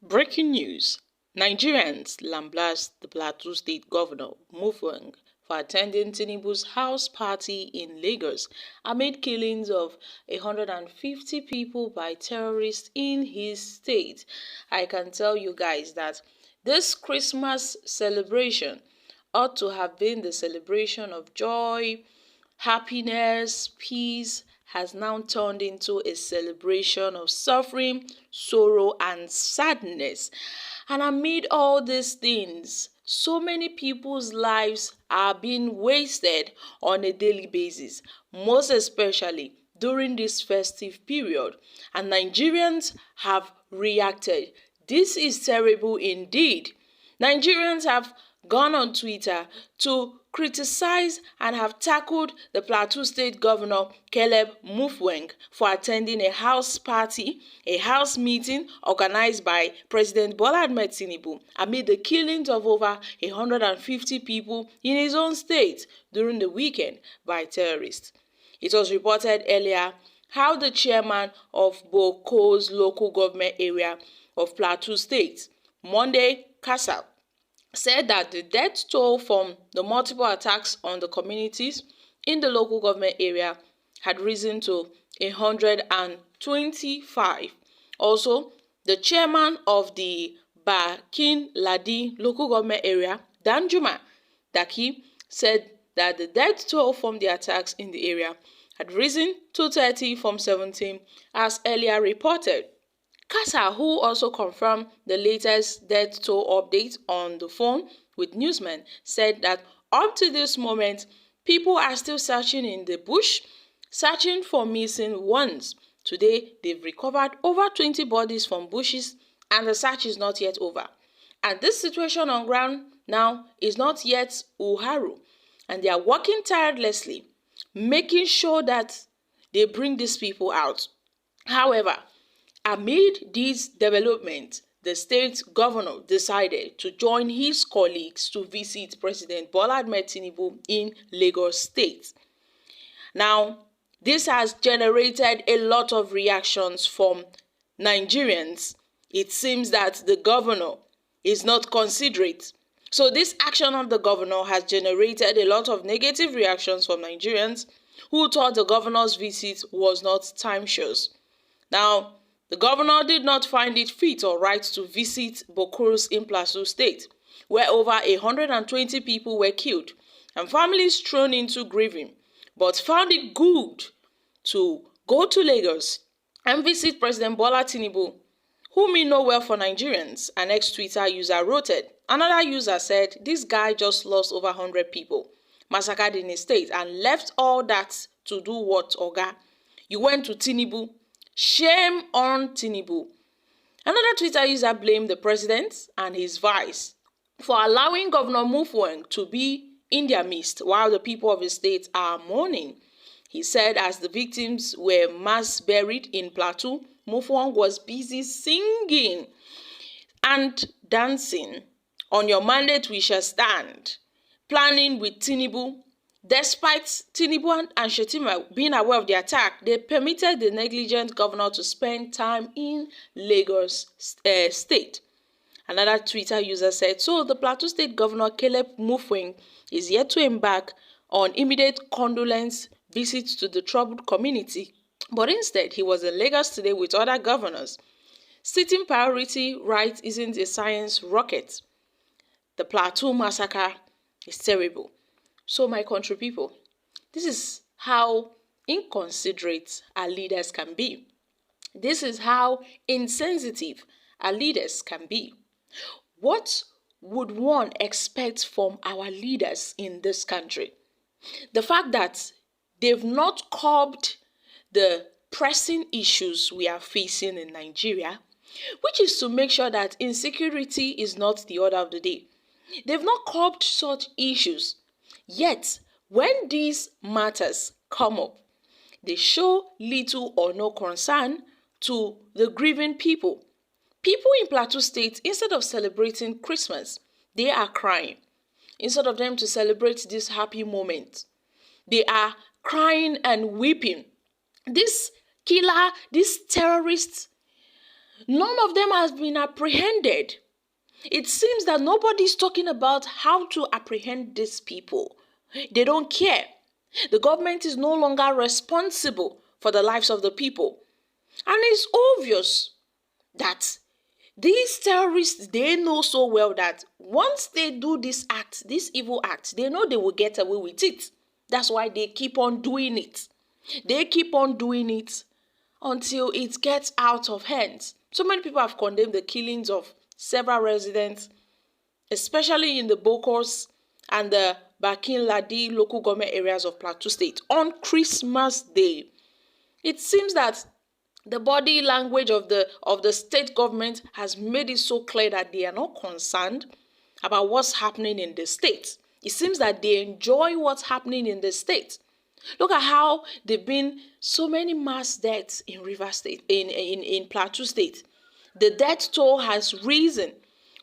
Breaking news: Nigerians lambast the Plateau State Governor Mutfwang for attending Tinubu's house party in Lagos amid killings of 150 people by terrorists in his state. I can tell you guys that this Christmas celebration ought to have been the celebration of joy, happiness, peace, has now turned into a celebration of suffering, sorrow, and sadness. And amid all these things, so many people's lives are being wasted on a daily basis, most especially during this festive period. And Nigerians have reacted. This is terrible indeed. Nigerians have gone on Twitter to criticize and have tackled the Plateau State Governor Caleb Mutfwang for attending a house party, a house meeting organized by President Bola Ahmed Tinubu amid the killings of over 150 people in his own state during the weekend by terrorists. It was reported earlier how the chairman of Boko's local government area of Plateau State, Monday Kasab, said that the death toll from the multiple attacks on the communities in the local government area had risen to 125. Also, the chairman of the Bakin Ladi local government area, Danjuma Daki, said that the death toll from the attacks in the area had risen to 30 from 17 as earlier reported. Kasa, who also confirmed the latest death toll update on the phone with newsmen, said that up to this moment, people are still searching in the bush, searching for missing ones. Today, they've recovered over 20 bodies from bushes, and the search is not yet over. And this situation on ground now is not yet uharu, and they are working tirelessly, making sure that they bring these people out. However, amid these developments, the state governor decided to join his colleagues to visit President Bola Ahmed Tinubu in Lagos State. Now, this has generated a lot of reactions from Nigerians. It seems that the governor is not considerate. So this action of the governor has generated a lot of negative reactions from Nigerians who thought the governor's visit was not time-sures. Now, the governor did not find it fit or right to visit Boko's in Plateau State, where over 120 people were killed and families thrown into grieving, but found it good to go to Lagos and visit President Bola Tinubu, whom he know well for Nigerians, an ex-Twitter user wrote it. Another user said, "This guy just lost over 100 people, massacred in his state, and left all that to do what, Oga? You went to Tinubu. Shame on Tinubu." Another Twitter user blamed the president and his vice for allowing Governor Mutfwang to be in their midst while the people of his state are mourning. He said as the victims were mass buried in Plateau, Mutfwang was busy singing and dancing. "On your mandate we shall stand," planning with Tinubu. Despite Tinubu and Shettima being aware of the attack, they permitted the negligent governor to spend time in Lagos State. Another Twitter user said, "So the Plateau State Governor Caleb Mutfwang is yet to embark on immediate condolence visits to the troubled community, but instead he was in Lagos today with other governors. Sitting priority right isn't a science rocket. The Plateau massacre is terrible." So my country people, this is how inconsiderate our leaders can be. This is how insensitive our leaders can be. What would one expect from our leaders in this country? The fact that they've not curbed the pressing issues we are facing in Nigeria, which is to make sure that insecurity is not the order of the day. They've not curbed such issues. Yet, when these matters come up, they show little or no concern to the grieving people. People in Plateau State, instead of celebrating Christmas, they are crying. Instead of them to celebrate this happy moment, they are crying and weeping. This killer, this terrorist None of them has been apprehended. It seems that nobody's talking about how to apprehend these people. They don't care. The government is no longer responsible for the lives of the people. And it's obvious that these terrorists, they know so well that once they do this act, this evil act, they know they will get away with it. That's why they keep on doing it. They keep on doing it until it gets out of hands. So many people have condemned the killings of several residents, especially in the Bokos and the Bakin Ladi local government areas of Plateau State on Christmas Day. It seems that the body language of the state government has made it so clear that they are not concerned about what's happening in the state. It seems that they enjoy what's happening in the state. Look at how there've been so many mass deaths in Rivers State, in Plateau State. The death toll has risen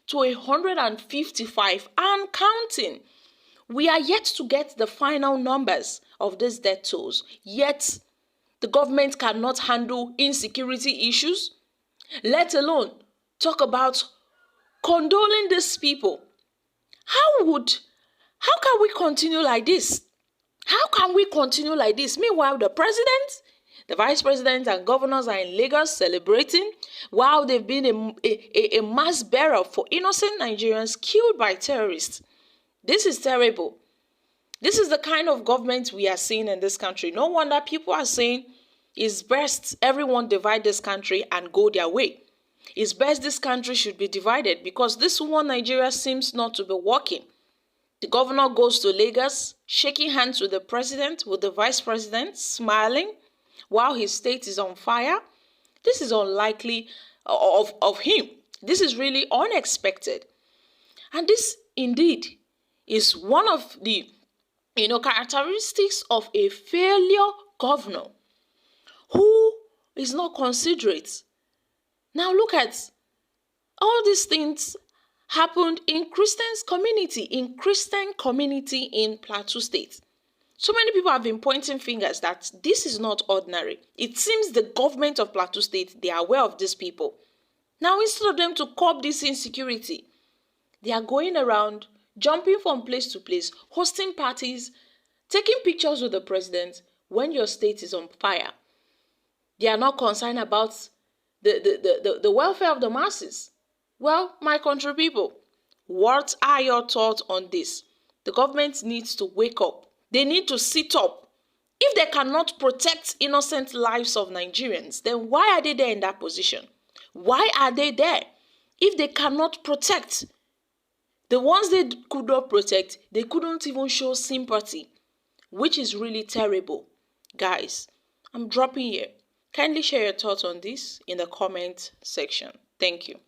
to 155 and counting. We are yet to get the final numbers of these death tolls, yet the government cannot handle insecurity issues, let alone talk about condoling these people. How can we continue like this? How can we continue like this? Meanwhile, the president, the vice president, and governors are in Lagos celebrating while they've been a mass bearer for innocent Nigerians killed by terrorists. This is terrible. This is the kind of government we are seeing in this country. No wonder people are saying it's best everyone divide this country and go their way. It's best this country should be divided because this one Nigeria seems not to be working. The governor goes to Lagos, shaking hands with the president, with the vice president, smiling, while his state is on fire. This is unlikely of him. This is really unexpected. And this indeed is one of the characteristics of a failure governor who is not considerate. Now look at all these things happened in Christian community in Plateau State. So many people have been pointing fingers that this is not ordinary. It seems the government of Plateau State, they are aware of these people. Now instead of them to curb this insecurity, they are going around, jumping from place to place, hosting parties, taking pictures with the president when your state is on fire. They are not concerned about the welfare of the masses. Well, my country people, what are your thoughts on this? The government needs to wake up. They need to sit up. If they cannot protect innocent lives of Nigerians, then why are they there in that position? Why are they there? If they cannot protect the ones they could not protect, they couldn't even show sympathy, which is really terrible. Guys, I'm dropping here. Kindly share your thoughts on this in the comment section. Thank you.